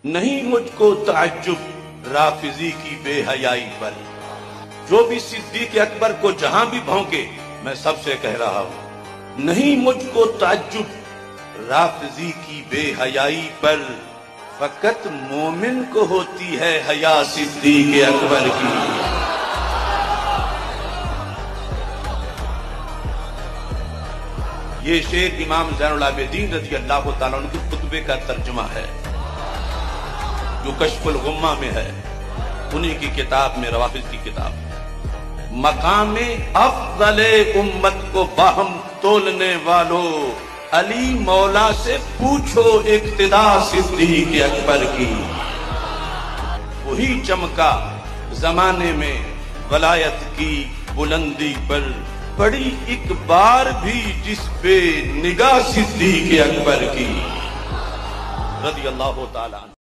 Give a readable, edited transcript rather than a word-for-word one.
نہیں مجھ کو تعجب رافضی کی بے حیائی پر، جو بھی صدیق اکبر کو جہاں بھی بھونکے میں سب سے کہہ رہا ہوں، نہیں مجھ کو تعجب رافضی کی بے حیائی پر، فقط مومن کو ہوتی ہے حیا صدیق اکبر کی۔ یہ شعر امام زین العابدین رضی اللہ تعالیٰ عنہ کے خطبے کا ترجمہ ہے جو کشف الغمہ میں ہے، انہی کی کتاب میں، روافض کی کتاب۔ مقام افضل امت کو باہم تولنے والو، علی مولا سے پوچھو اقتدا صدیق اکبر کی۔ وہی چمکا زمانے میں ولایت کی بلندی پر، پڑی ایک بار بھی جس پہ نگاہ صدیق اکبر کی رضی اللہ تعالیٰ عنہ۔